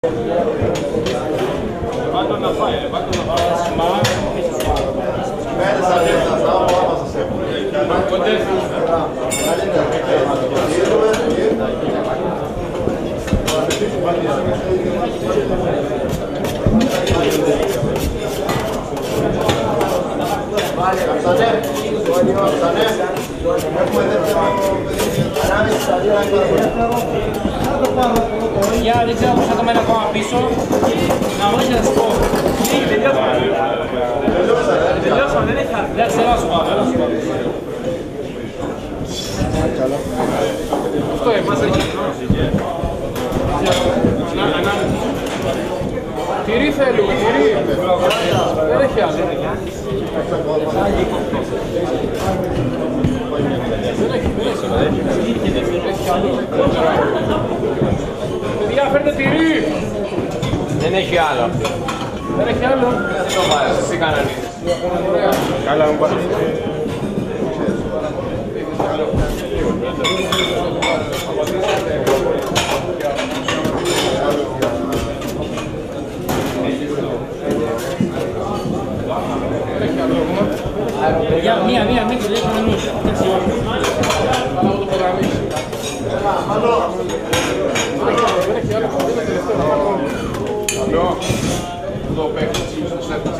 Vado na faia, vado na faia. Για δεν ξέρω πώς θα το μένω ακόμα πίσω. Να μπορείς να σου πω. Τελειώσαμε, δεν έχει άλλη. Δεν ξέρω να σου πάω. Αυτό εμάς έχει. Τυρί θέλουμε, τυρί. Δεν έχει άλλο. Παιδιά, φέρτε τυρί! Δεν έχει άλλο. Δεν έχει άλλο. Δεν το βάζεις, εσύ κανονίζεις. Καλά μου πάρεις. Για μία, μην το λέει κανονίζεις. Πάμε το προγραμμίσεις. Καλό. Το παίξω στο σέφτας.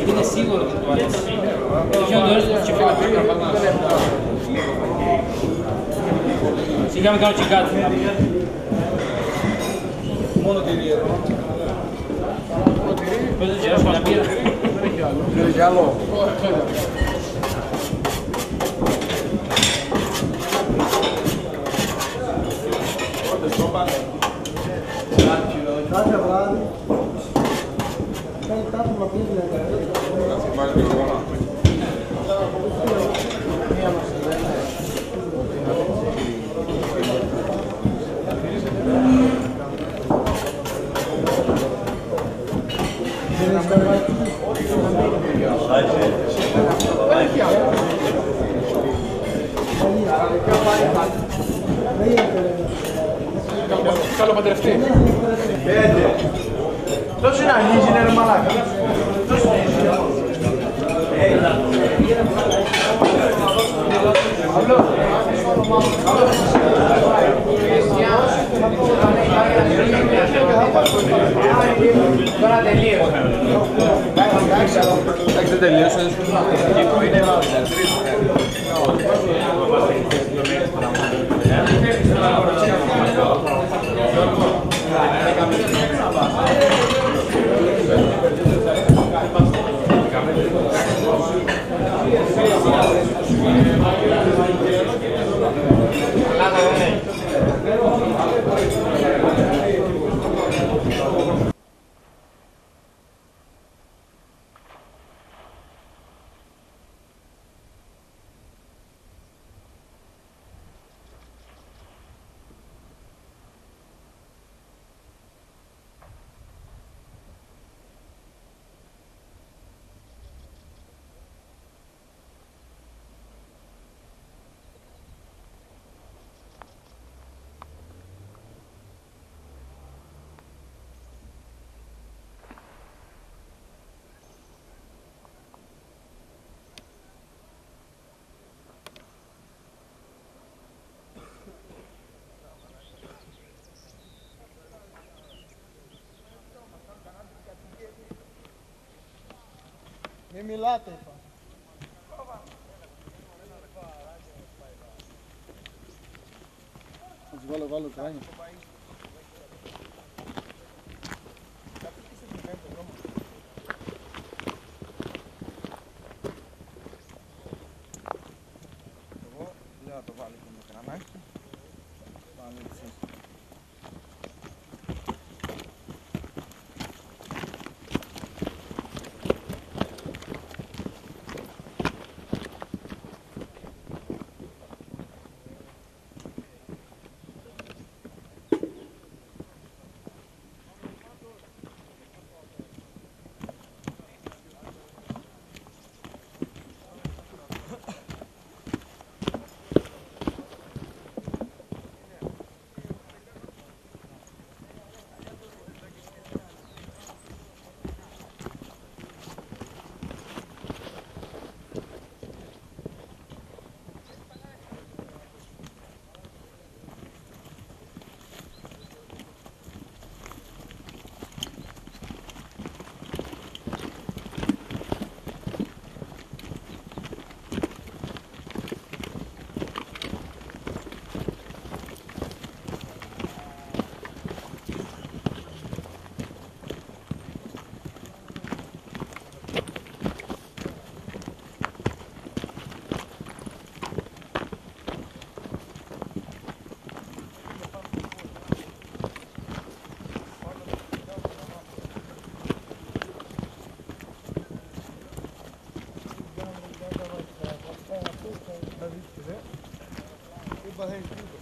Είναι σίγουρο ότι του αρέσει. Ποιο το έρθει στο τσιφέκα πρέπει να πάμε. Σιγά με κάνω τσικάτι. Μόνο τυρί εδώ. Πες το τσιράς με πήρα. Δεν έχει άλλο. Κάθε βράδυ κάνει κάτι που πει Καλό παντρευτή. Τόσο είναι αγγίζει, είναι ρε μαλάκα. Τόσο είναι. Τώρα τελείωσε. Εντάξει, δεν τελείωσε. Είναι Μην μιλάτε, είπα. Θα τους βάλω κράνια. Εγώ λέω να το βάλω με κρανάκι. Πάμε έτσι. παθαίνεις τίποτα.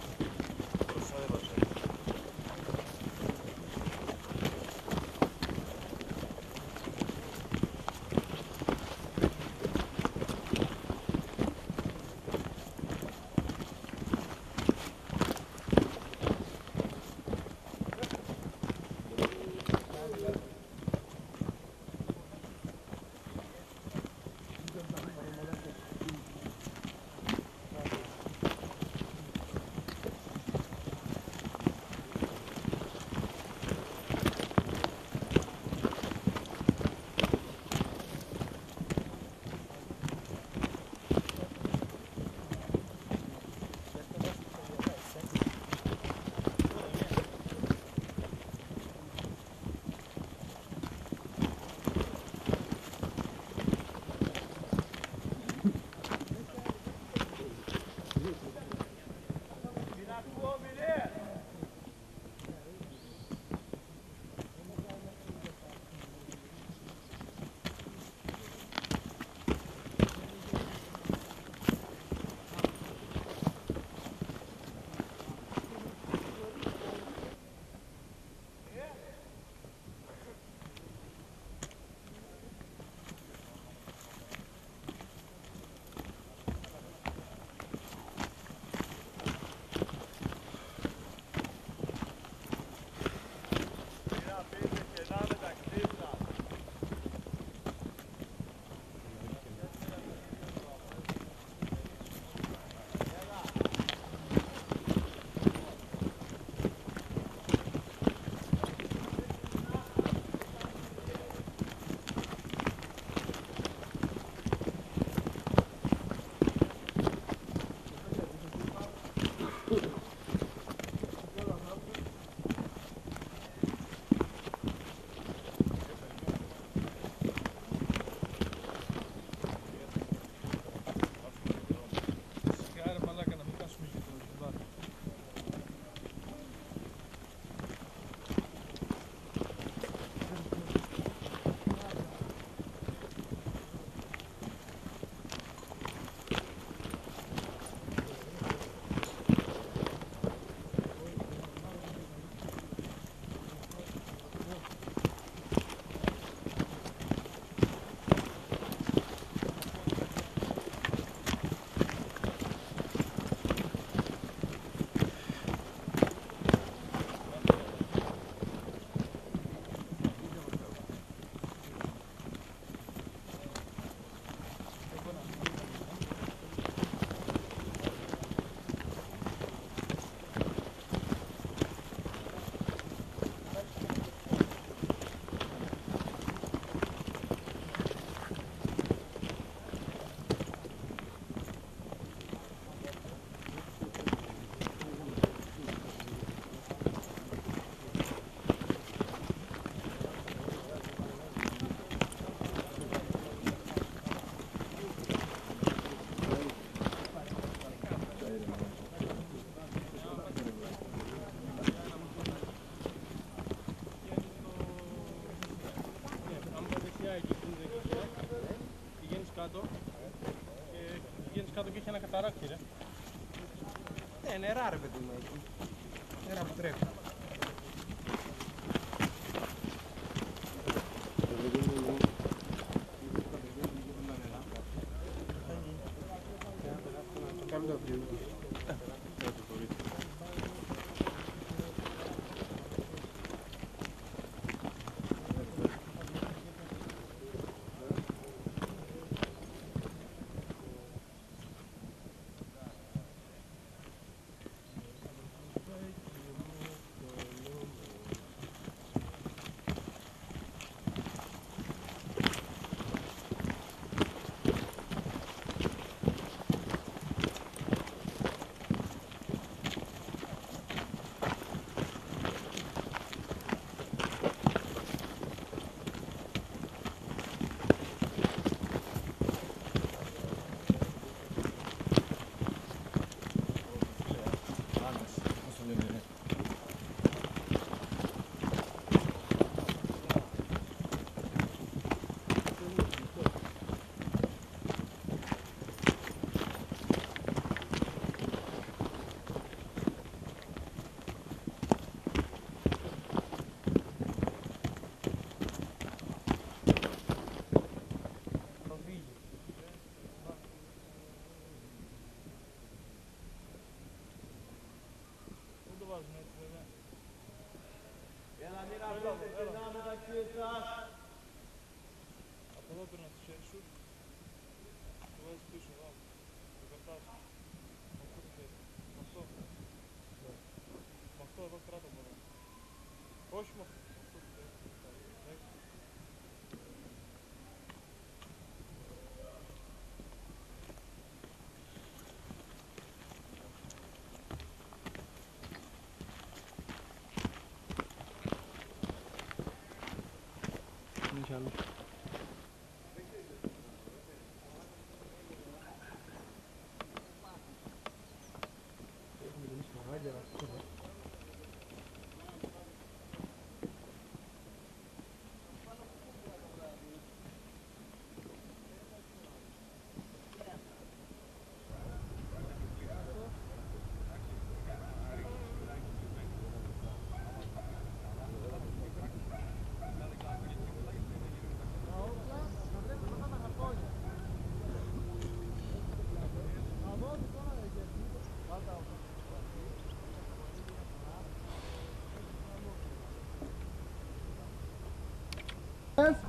κάτω και έχει ένα καταράκτη, ρε. Νερά ρε παιδί μου εκεί. Νερά που τρέχει. Από εδώ πέρνας το χέρι σου. Το βάζεις πίσω εδώ. Το κρατάς. Με αυτό το χέρι. Με αυτό. Με αυτό εδώ κράτα μόνο. Όχι με αυτό. Με αυτό το χέρι. Εντάξει. İnşallah.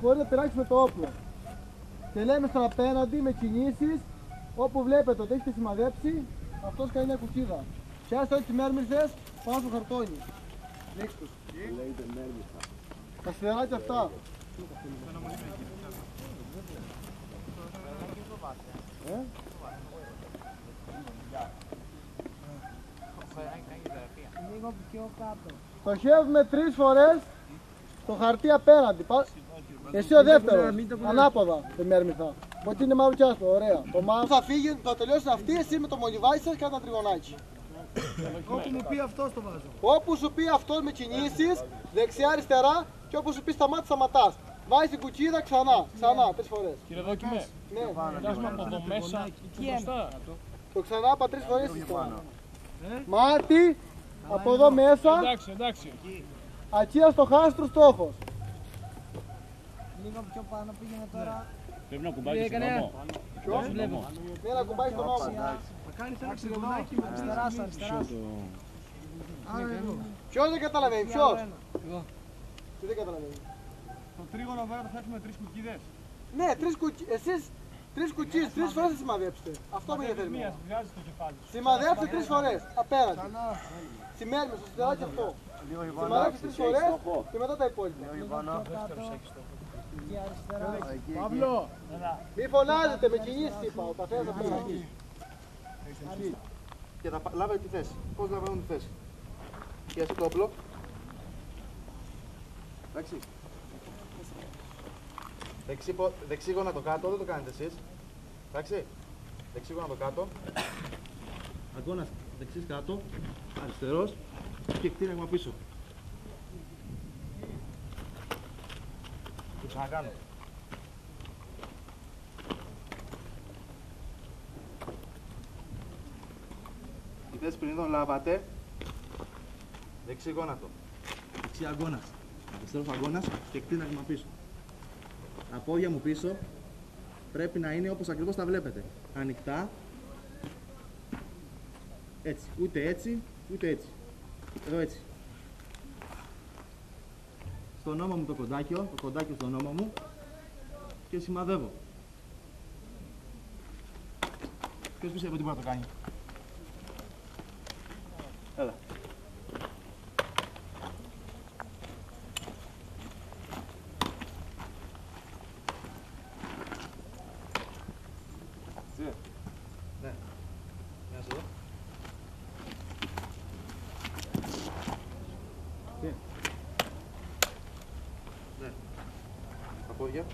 Μπορεί να πειράξουμε το όπλο. Και λέμε στον απέναντι με κινήσεις, όπου βλέπετε ότι έχετε σημαδέψει, αυτός κάνει μια κουκίδα. Πιάστε όλες τις μέρμυρθες πάνω στο χαρτόνι. Ρίξτε τους. Τα σφαιράκια αυτά. Λίγο πιο κάτω. Στοχεύουμε 3 φορές το χαρτί απέναντι. Εσύ ο δεύτερος, ανάποδα τη μέρμηθα. Ότι είναι μαύρο και άσπρο, ωραία. Το μαύρο θα φύγει, θα τελειώσει αυτή, εσύ με το μολυβάκι σας και ένα τριγωνάκι. Όπου μου πει αυτός το βάζω. Όπου σου πει αυτός με κινήσεις, δεξιά-αριστερά και όπου σου πει σταμάτη, σταματάς. Βάζεις την κουκίδα ξανά, 3 φορές. Κύριε Δόκιμε, Ναι, κοιτάζουμε από εδώ μέσα και μπροστά. το ξανά από 3 φορές. Μάτι, από εδώ μέσα, Εντάξει, εντάξει. ατσία στο χάστρο στόχος. Λίγο πιο πάνω πήγαινε τώρα. Πρέπει να κουμπάκι στον νόμο. Ποιος? Ναι, να κουμπάει στον νόμο. Θα κάνεις ένα ξεγονάκι με Αριστερά σου, αριστερά σου. Ποιος δεν καταλαβαίνει, ποιος? Τι δεν καταλαβαίνει. Το τρίγωνο βέβαια θα έχουμε 3 κουκίδες. Ναι, εσείς 3 κουκκίες, 3 φορές θα σημαδέψετε. Αυτό μου ενδιαφέρει. Μία βγάζει το κεφάλι. Σημαδέψτε 3 φορές, απέναντι. Σημαίνουμε στο σιδεράκι αυτό. Σημαδέψτε 3 φορές και μετά τα υπόλοιπα. Εκεί αριστερά. Παύλο! Μη φωνάζετε, με κινήσεις είπα, ο καθένας απέναντι. Και θα λάβετε τη θέση. Πώς λαμβάνουν τη θέση. Και εσύ το όπλο. Εντάξει. Δεξίγωνα το κάτω, δεν το κάνετε εσείς. Εντάξει. Δεξίγωνα το κάτω. Αγκώνας δεξής κάτω. Αριστερός. Και κτήραγμα πίσω. Το ξανακάνω. Η θέση πριν εδώ λάβατε. Δεξί γόνατο. Δεξί αγκώνας. Αριστερός αγκώνας και κτήραγμα πίσω. Τα πόδια μου πίσω πρέπει να είναι όπως ακριβώς τα βλέπετε. Ανοιχτά. Έτσι. Ούτε έτσι, ούτε έτσι. Εδώ έτσι. Στο νόμο μου το κοντάκιο στο νόμο μου και σημαδεύω. Ποιος πιστεύει ότι μπορεί να το κάνει? Έλα. Ναι. Μια εδώ. Ναι. Τα πόδια.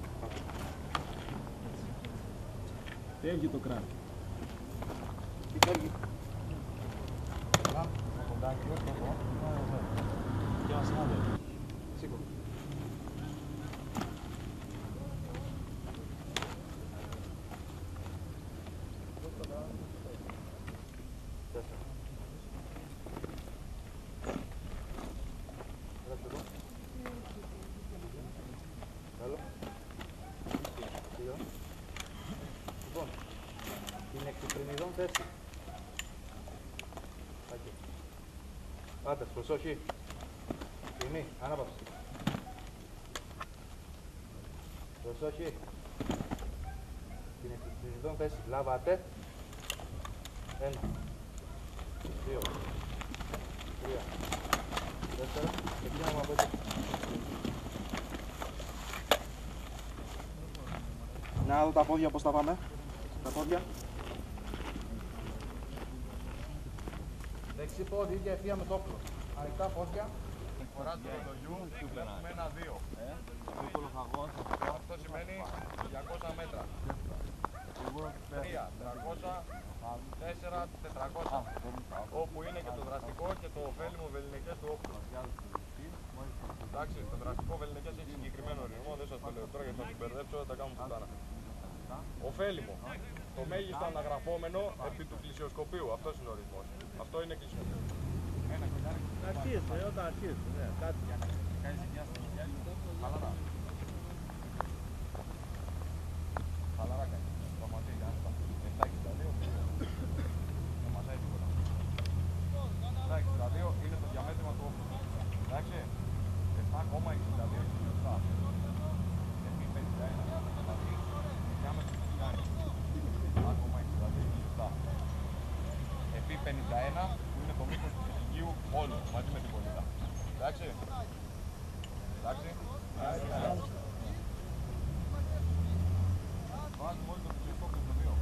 Φεύγει το κράτος. Τι φεύγει. Σήκω. Λοιπόν, την εξυπριμιδόν θέση. Πάντας, προσοχή. Στιγμή, ανάπαυση. Προσοχή. Την επιθυμητών θέση. Λάβατε. 1, 2, 3, 4. Και πήγαμε από εκεί. Να δω τα πόδια πώς τα πάμε. Τα πόδια. Δεξί πόδι, ίδια ευθεία με το όπλο. Ανοιχτά πόδια. Φορά του ρολογιού, βλέπουμε 1-2. Αυτό σημαίνει 200 μέτρα. 3, 300, 4, 400. Όπου είναι και το δραστικό και το ωφέλιμο βεληνικές του όπλου. Εντάξει, το δραστικό βεληνικές έχει συγκεκριμένο ορισμό, δεν σας το λέω τώρα γιατί θα την μπερδέψω, θα τα κάνουμε πουτάνα. Ωφέλιμο. Το μέγιστο αναγραφόμενο επί του πλησιοσκοπίου. Αυτός είναι ο ορισμός. Αυτό είναι κλεισισκοπίο. Αρχίστε, όταν αρχίστε, ναι, κάτι. Κάνεις μια στιγμή, χαλαρά. Χαλαρά κάνεις. Πραγματικά, άνετα. 7,62, δεν μαζάει τίποτα. 7,62 είναι το διαμέτρημα του όπλου. Εντάξει, 7,62 χιλιοστά. Επί 51, δηλαδή, διάμετρο του κάνει. 7,62 χιλιοστά. Επί 51, που είναι το μήκος του χιλίου όλο, μαζί με την πολίτα. Εντάξει. Εντάξει. Βάζουμε όλοι το πλησιοσκόπιο στο 2.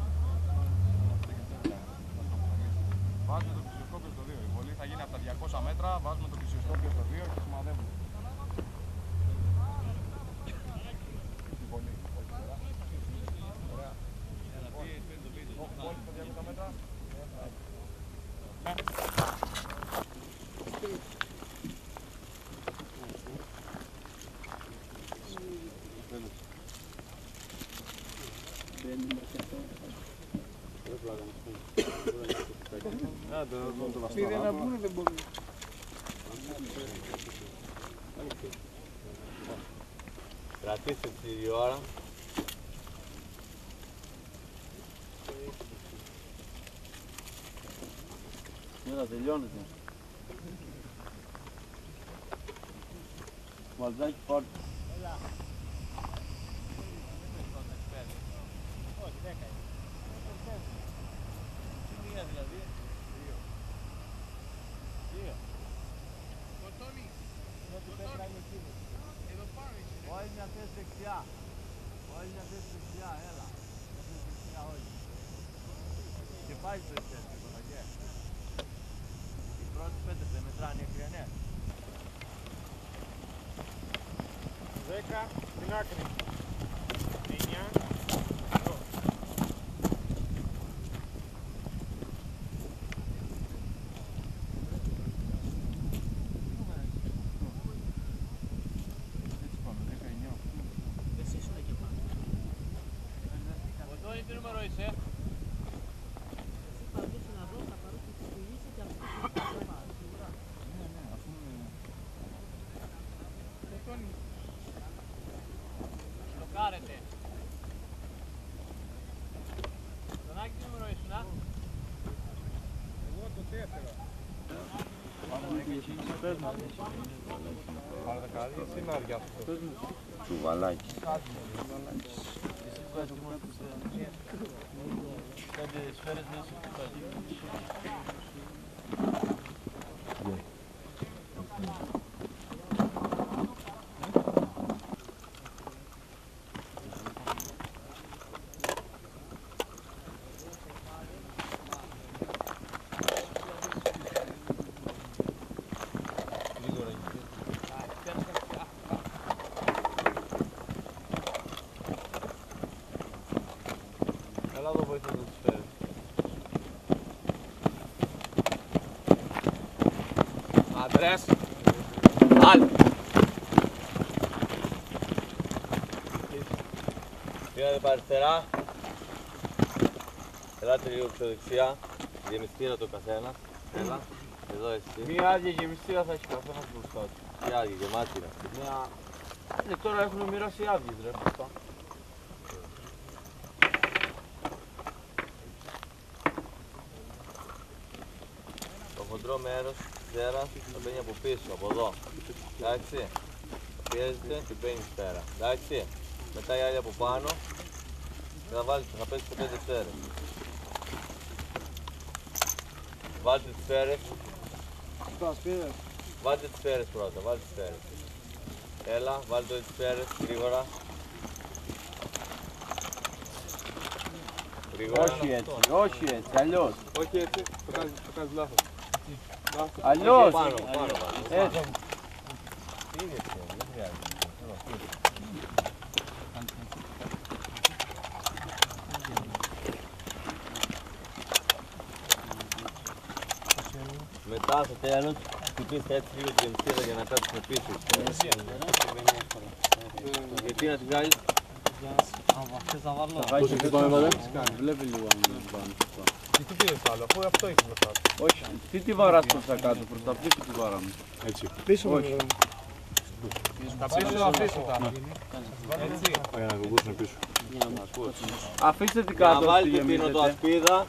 Βάζουμε το πλησιοσκόπιο στο 2. Η βολή θα γίνει από τα 200 μέτρα, βάζουμε το πλησιοσκόπιο στο 2 και σημαδεύουμε. Η βολή. Ωραία. Όλοι στα 200 μέτρα. Πήρε να βγουν, δεν μπορούν. Κρατήστε τη ώρα. Μέρα τελειώνεται. Βαλτζάκι πάρτε. Όλοι μια θέση δεξιά. Όλοι μια θέση δεξιά, έλα. Δεξιά όλοι. Και πάει στο εσένα, κονταγέ. Οι πρώτοι 5 δεν μετράνε οι ακριανές. 10 στην άκρη. 9. Μοντώνει, τι νούμερο είσαι? Στοκάρετε. Τον Άκη, τι νούμερο ήσουν, α? Εγώ το 4. Παρακαλεί, συνάρια αυτό. Τσουβαλάκι. Πέντε σφαίρες μέσα στο κουτάκι. Καλά το βοηθά να τους φέρει. Άντρες. Άλλη. Πήγατε από αριστερά. Ελάτε λίγο πιο δεξιά. Γεμιστήρα το καθένα. Έλα. Εδώ εσύ. Μία άδεια γεμιστήρα θα έχει καθένας μπροστά του. Τι άδεια, γεμάτη είναι αυτή. Μια... τώρα έχουν μοιράσει άδειες ρε μπροστά. Το χοντρό μέρος της σφαίρας θα μπαίνει από πίσω, από εδώ. Εντάξει. Πιέζεται και μπαίνει σφαίρα. Εντάξει. μετά οι άλλοι από πάνω και θα παίξετε 5 σφαίρες. Βάλτε τις σφαίρες. Βάλτε τις σφαίρες πρώτα, βάλτε τις σφαίρες. Έλα, βάλτε τις σφαίρες, γρήγορα. Όχι έτσι, όχι έτσι, αλλιώς. Όχι έτσι, το κάνεις λάθος. Αλλιώς. Πάνω, πάνω. Έτσι. Τι είναι έτσι, δεν χρειάζεται. Μετά στο τέλος χτυπήστε έτσι λίγο την γεμιστήρα για να κάτσουμε πίσω. Γιατί να τη βγάλεις? Πόσο χτυπάμε βάλε? Βλέπει λίγο αν δεν πάμε. Τι πήρες άλλο, αφού αυτό έχει μπροστά. Όχι, τι τη βαράς προς τα κάτω, προς τα πίσω τη βαράμε. Έτσι. Πίσω μου. Τα πίσω αφήσω τα. Έτσι. Για να κουμπούσουν πίσω. Αφήστε την Για να κάτω στη βάλετε την γεμίζετε. οτοασπίδα,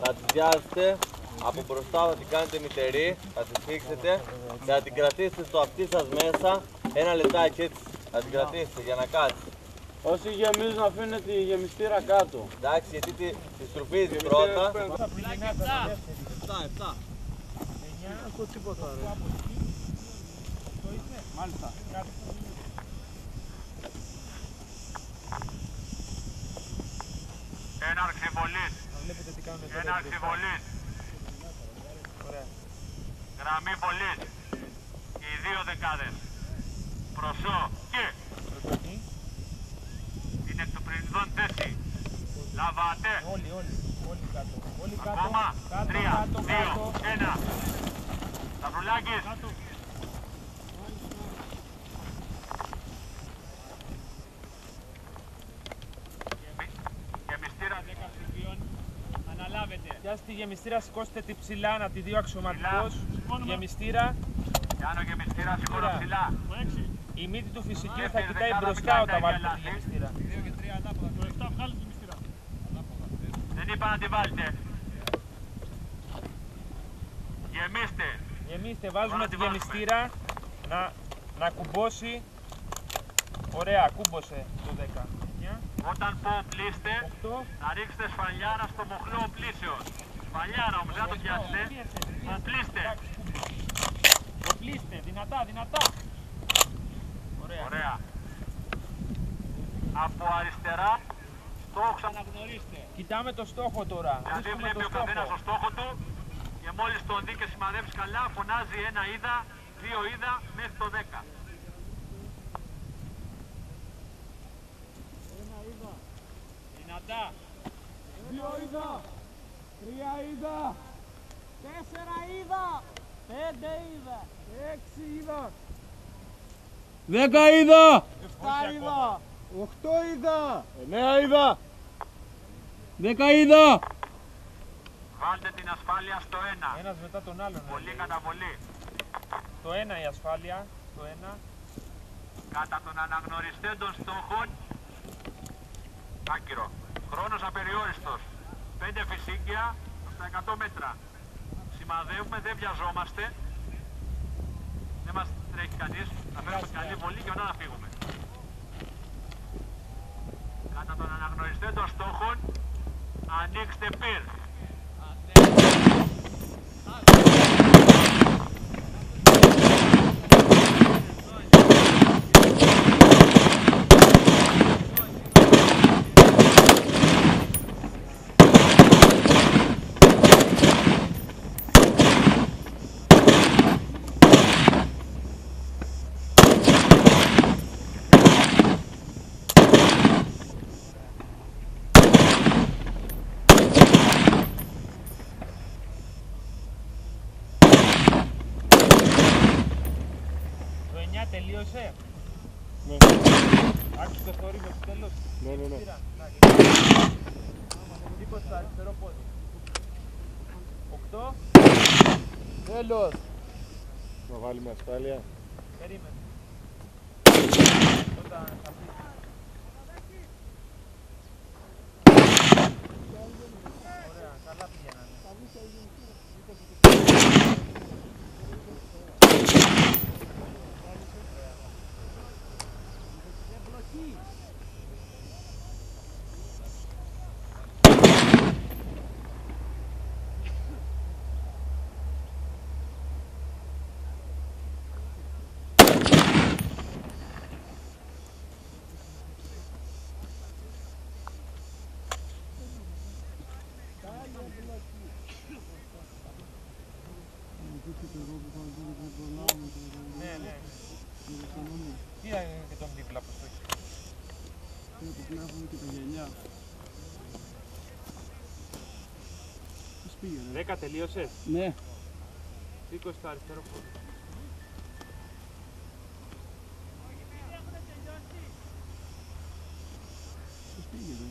θα τη πιάσετε, από μπροστά θα την κάνετε μητερή, θα τη σφίξετε και θα την κρατήσετε στο αυτί σας μέσα ένα λεπτάκι έτσι. Θα την κρατήσετε για να κάτσει. Όσοι γεμίζουν αφήνουν τη γεμιστήρα κάτω. Εντάξει, γιατί τη στρουφίζει πρώτα. 7. Ακούω τίποτα ρε. Μάλιστα. Έναρξη βολής. Βλέπετε τι κάνουν εδώ. Έναρξη βολής. Γραμμή βολής. Οι δύο δεκάδες. Προσώ και. Είναι εκ του πρινδών θέση. Λαβάτε. Όλοι κάτω. Όλοι κάτω. Ακόμα. 3, Κάτω, 2, 1. Σταυρουλάκης. Γεμιστήρα 10 ψηφίων. Αναλάβετε. Πιάστε τη γεμιστήρα, σηκώστε τη ψηλά, να τη δει ο αξιωματικός. Γεμιστήρα. Πιάνω γεμιστήρα, σηκώνω ψηλά. Η μύτη του φυσικού θα κοιτάει μπροστά όταν βάλετε τη γεμιστήρα. Δεν είπα να τη βάλετε. Γεμίστε. Γεμίστε, βάζουμε τη γεμιστήρα να κουμπώσει. Ωραία, κούμπωσε το 10. Όταν πω πλήστε, 8. θα ρίξετε σφαλιάρα στο μοχλό πλήσεως. Σφαλιάρα όμως, δεν θα το πιάσετε. Πλήστε. Οπλίστε, δυνατά. Ωραία. Από αριστερά, στόχος αναγνωρίστε. Κοιτάμε το στόχο τώρα. Δηλαδή Βρίσκουμε βλέπει το ο καθένας στόχο. το στόχο του και μόλις τον δει και σημαδεύσει καλά, φωνάζει ένα είδα, 2 είδα μέχρι το 10. Δυνατά. 2 είδα, 3 είδα, 4 είδα, 5 είδα, 6 είδα, 10 είδα! 7 είδα, 8 είδα! 9 είδα! 10 είδα! Βάλτε την ασφάλεια στο 1. Ένας μετά τον άλλον. Πολύ καταβολή. Το 1 η ασφάλεια. Το 1. Κατά των αναγνωριστέντων στόχων, άκυρο. Χρόνος απεριόριστος. 5 φυσίγγια στα 100 μέτρα. Σημαδεύουμε, δεν βιαζόμαστε. Δεν μας τρέχει κανείς. Θα φέρουμε καλή βολή και μετά να φύγουμε. Κατά των αναγνωριστέντων στόχων, ανοίξτε πυρ. Τελείωσε. Ναι. Άρχισε το θόρυβο στο τέλος. Ναι. Τίποτα στο αριστερό πόδι. 8. Τέλος! Να βάλουμε ασφάλεια. Περίμενε. Όταν θα πει. Ωραία, καλά πηγαίνανε. εμπλοκή. Ναι, ναι. Τι είναι και τον δίπλα προς το εκεί. Πρέπει να έχουμε και τα γυαλιά. Πώς πήγαινε? 10 τελείωσες. Ναι. 20 στο αριστερό πόδι. Πώς πήγαινε?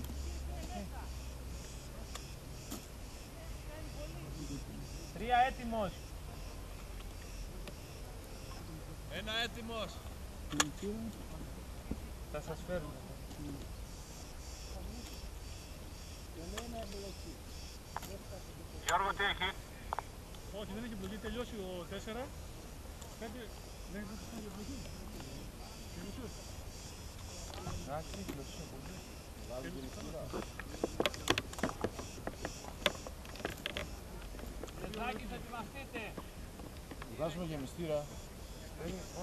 Τρία έτοιμος. Ένα έτοιμος. Θα σας φέρουν. Γιώργο, τι έχει? Όχι, δεν έχει εμπλοκή. Τελειώσει ο 4. 5. Δεν έχει εμπλοκή. Λετάκι, θα ετοιμαστείτε. Βγάζουμε γεμιστήρα.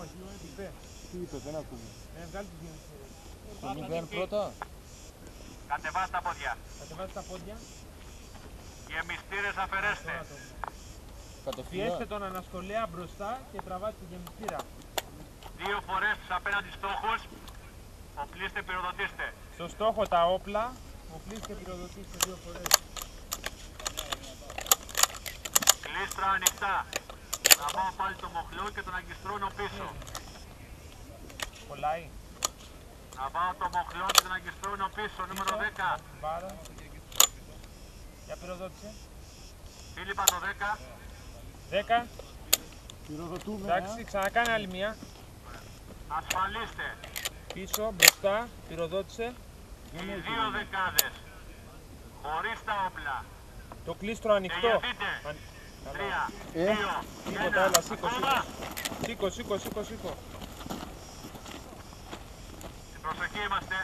Όχι, είπε. Τι είπε, δεν ακούγε. Βγάλει τους γεμιστήρες. Το 0 πρώτα. Κατεβάστε τα πόδια. Κατεβάστε τα πόδια. Γεμιστήρες αφαιρέστε. Κατευθείαν. Πιέστε τον ανασκολέα μπροστά και τραβάτε τη γεμιστήρα. 2 φορές τους απέναντι στόχους. Οπλίστε, πυροδοτήστε. Στο στόχο τα όπλα, οπλίστε και πυροδοτήστε 2 φορές. Κλίστρα ανοιχτά. Να πάω πάλι το μοχλό και τον αγκιστρώνω πίσω. Κολλάει. Να πάω το μοχλό και τον αγκιστρώνω πίσω. Νούμερο 10. Πάρα. Για πυροδότησε. Φίλιππα το 10. 10. Πυροδοτούμε. Εντάξει, ξανακάνε άλλη μία. Ασφαλίστε. Πίσω, μπροστά, πυροδότησε. Οι 2 δεκάδες. Χωρίς τα όπλα. Το κλίστρο ανοιχτό. Εγερθείτε. 3, 2, Τίποτα, έλα, σήκω, σήκω. Σήκω. Στην προσοχή είμαστε.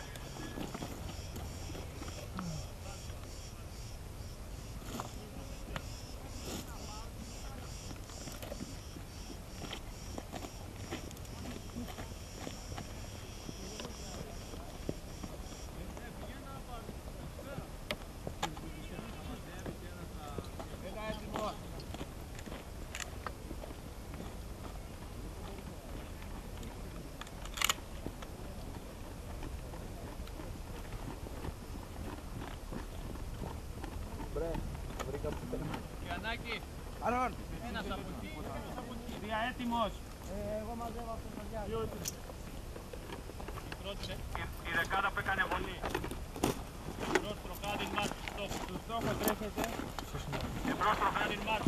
Γιαννάκη, Άρον. ένας από εκεί. Τρία έτοιμος. Εγώ μαζεύω αυτό το διάλειμμα. Η δεκάδα που έκανε βολή. Στο στόχο τρέχετε. Εμπρός τροχάδι μάτς.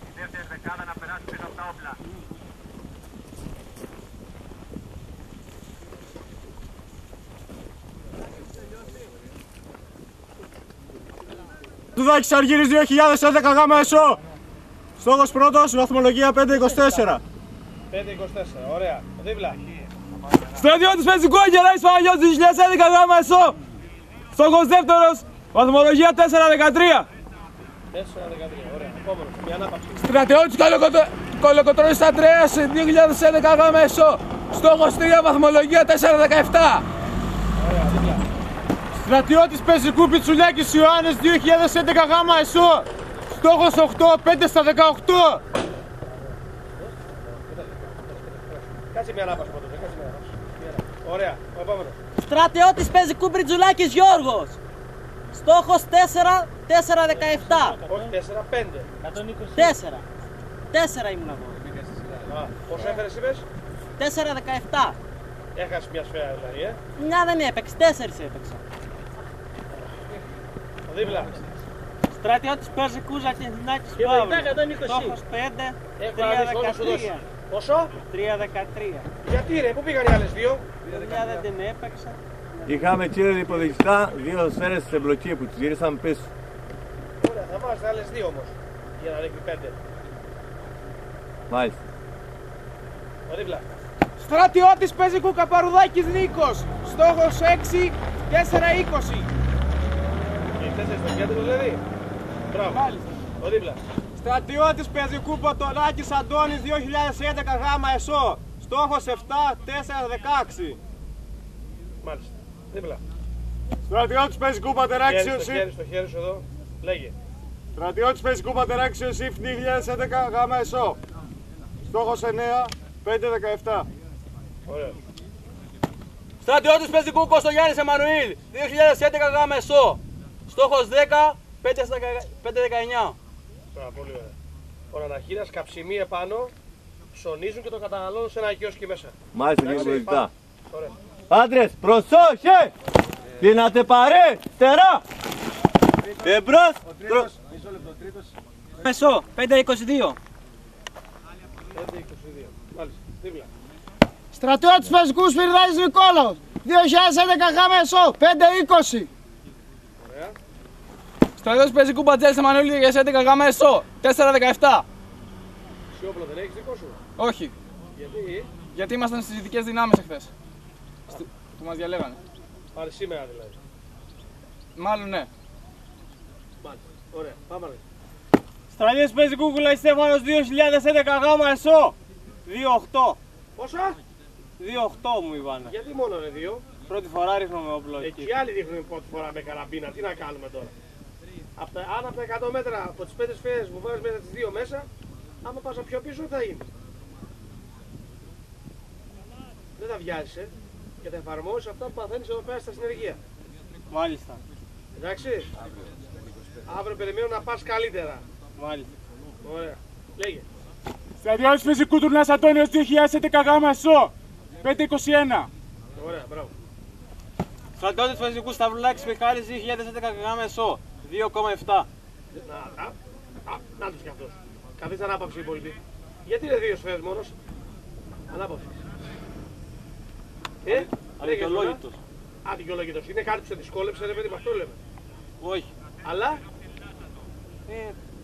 Η δεύτερη δεκάδα να περάσει πίσω από τα όπλα. Τουδάκης Αργύρης 2011 γάμα ΕΣΟ. Στόχος πρώτος, βαθμολογία 5-24. 5-24, ωραία. Δίπλα. Στρατιώτης Πεζικού Αγγελάκης Παναγιώτης 2011 γάμα ΕΣΟ. Στόχος δεύτερος, βαθμολογία 4-13. 4-13, ωραία. Επόμενος, μια ανάπαυση. Στρατιώτης Κολοκοτρώνης Αντρέας 2011 γάμα ΕΣΟ. Στόχος 3, βαθμολογία 4-17. Ωραία, δίπλα. Στρατιώτης Πεζικού Πιτσουλάκης Ιωάννης 2011 γάμα ΕΣΟ. Στόχος 8, 5-18. Κάτσε μια ανάπαυση πρώτα, κάτσε μια ανάπαυση. Ωραία, ο επόμενος. Στρατιώτης Πεζικού Μπριτζουλάκης Γιώργος. Στόχος 4, 4-17. Όχι 4, 5. 4. 4 ήμουν εγώ. Πόσο έφερες είπες? 4-17. Έχασε μια σφαίρα δηλαδή, Μια δεν έπαιξε, 4 έπαιξα. Δίπλα. Στρατιώτης Πεζικού Ζακυνθινάκης Παύλου. Στόχος 5, Έβγαλες όλα σου δώσει. 3-13. Πόσο? 3-13. Γιατί ρε, πού πήγαν οι άλλες δύο? Μια δεν την έπαιξα. Είχαμε κύριε υποδεικτά δύο σφαίρες στην εμπλοκή που τις γυρίσαμε πίσω. Ωραία, θα μάθετε άλλες δύο όμως. Για να ρίχνει 5. Μάλιστα. Δίπλα. Στρατιώτης Πεζικού Καπαρουδάκης Νίκος. Στόχος 6, 4-20. Και οι 4 στο κέντρο δηλαδή. Μπράβο. Μάλιστα. Ο δίπλα. Στρατιώτης Πεζικού Ποτολάκης Αντώνης 2011 γάμα ΕΣΟ. Στόχος 7, 4-16. Μάλιστα. Δίπλα. Στρατιώτης πεζικού Πατεράκης Ιωσήφ. Στο χέρι σου εδώ. Λέγε. Στρατιώτης πεζικού Πατεράκης Ιωσήφ 2011 γάμα ΕΣΟ. Στόχος 9, 5-17. Ωραία. Στρατιώτης πεζικού Κωστογιάννης Εμμανουήλ, 2011 γάμα ΕΣΟ. Στόχος 10, 5-19. Πολύ ωραία. Ο αναχείρας καψιμί επάνω, ψωνίζουν και το καταναλώνουν σε ένα κιόσκι μέσα. Μάλιστα κύριε Προεδρητά. Ωραία. Άντρες, προσόχε! Δύνατε παρέ, στερά! Εμπρός! ΕΣΟ, 5-22. 5-22. Μάλιστα. Δίπλα. Στρατιώτης πεζικού Σπυριδάκης Νικόλαος, 2011 γάμα ΕΣΟ, 5-20. Ωραία. Στρατιώτης πεζικού Μπατζέλης Εμμανουήλ 2011 γάμα ΕΣΟ, 4-17. Σιόπλο δεν έχεις δικό σου. Όχι, Γιατί? γιατί ήμασταν στις ειδικές δυνάμεις εχθές. Που μας διαλέγανε. Πάλι σήμερα δηλαδή. Μάλλον ναι. Μάλιστα. Ωραία. Πάμε να Στρατιώτης πεζικού Κουλαϊ Στέφανος, 2011 γάμα ΕΣΟ, 2-8. Πόσα? 2-8 μου είπανε. Γιατί μόνο είναι δύο. Πρώτη φορά ρίχνουμε όπλο εκεί. Εκεί άλλοι δείχνουν πρώτη φορά με καραμπίνα. Τι να κάνουμε τώρα. Αν από τα 100 μέτρα από τις 5 σφαίρες που βάζεις μέσα τις δύο μέσα, άμα πας πιο πίσω θα είναι. Δεν τα βιάζεις, και θα εφαρμόσεις αυτά που παθαίνεις εδώ πέρα στα συνεργεία. Μάλιστα. Εντάξει. Αύριο περιμένω να πας καλύτερα. Μάλιστα. Ωραία. Λέγε. Στρατιώτης πεζικού Τουρνάς Αντώνιος 2011 γάμα ΕΣΟ, 5-21. Ωραία, μπράβο. Στρατιώτης πεζικού Σταυρουλάκης Μιχάλης, 2011 γάμα ΕΣΟ, 2,7. Να τους κι αυτός. Καθίστε ανάπαυση οι υπόλοιποι. Γιατί είναι δύο σφαίρες μόνος. Ανάπαυση. Αδικαιολόγητος. Αδικαιολόγητος. Είναι κάτι που σε δυσκόλεψε, ρε παιδί, με αυτό λέμε. Όχι. Αλλά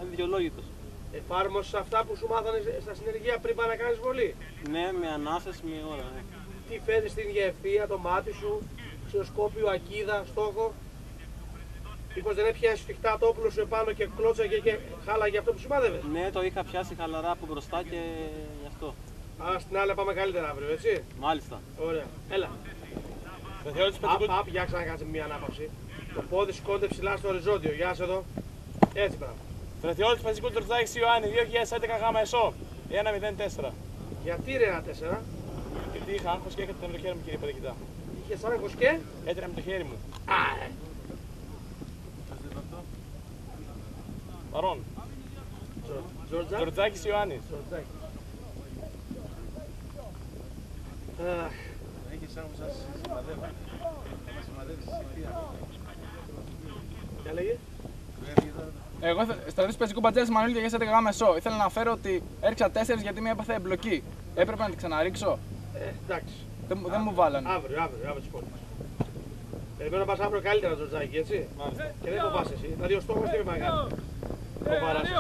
Αδικαιολόγητος. εφάρμοσες αυτά που σου μάθανε στα συνεργεία πριν πάει να κάνεις βολή. Ναι, με ανάσταση, με ώρα. Ναι. Τι φέρνεις στην γευθεία, το μάτι σου, ξεροσκόπιο, ακίδα, στόχο. Μήπως δεν έπιασες σφιχτά το όπλο σου επάνω και κλώτσαγε και χάλαγε αυτό που σημάδευε. Ναι, το είχα πιάσει χαλαρά από μπροστά και γι' αυτό. Άρα στην άλλη πάμε καλύτερα αύριο, έτσι. Μάλιστα. Ωραία. Έλα. Απ, για ξανακάτσε μια ανάπαυση. Το πόδι σηκώνεται ψηλά στο οριζόντιο. Γεια σας εδώ. Έτσι πράγμα. Στρατιώτης πεζικού Τουρτζάκης Ιωάννη 2011 γάμα ΕΣΟ, 1-0-4. Γιατί ρε ένα 4. Γιατί είχα άγχος και έκατσα με το χέρι μου, κύριε Παδικητά. Είχες άγχος και. Έτρενα με το χέρι μου. Παρόν. Τζορτζάκ. Τουρτζάκης Ιωάννης. Έχεις σαν που σας σημαδεύω. Θα σημαδεύεις εσύ τι Τι έλεγε. Εγώ, στρατιώτης πεζικού Μπατζέλης Εμμανουήλ 2011 γάμα ΕΣΟ, ήθελα να αναφέρω ότι έριξα 4 γιατί μία έπαθε εμπλοκή. Έπρεπε να την ξαναρίξω. Εντάξει. Δεν μου βάλανε. Αύριο τις πόλεις. Περιμένω να πας αύριο καλύτερα, Τζορτζάκη, έτσι. Μάλιστα. Και δεν φοβάσαι εσύ. Δηλαδή ο στόχος είναι μεγάλο. Φοβαράς εσύ.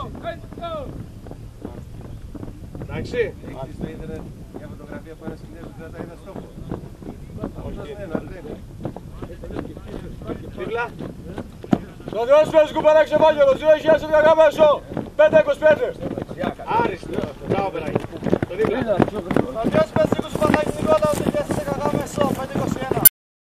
Εντάξει. Έχεις στο ίντερνετ μια φωτογραφία που ένας Κινέζος κρατάει ένα στόχο. Δίπλα. Στρατιώτης πεζικού Παράκης Ευάγγελος 2011 γάμα ΕΣΟ, 5-25. Άριστο. Μπράβο, παιδάκι. Το δίπλα. Στρατιώτης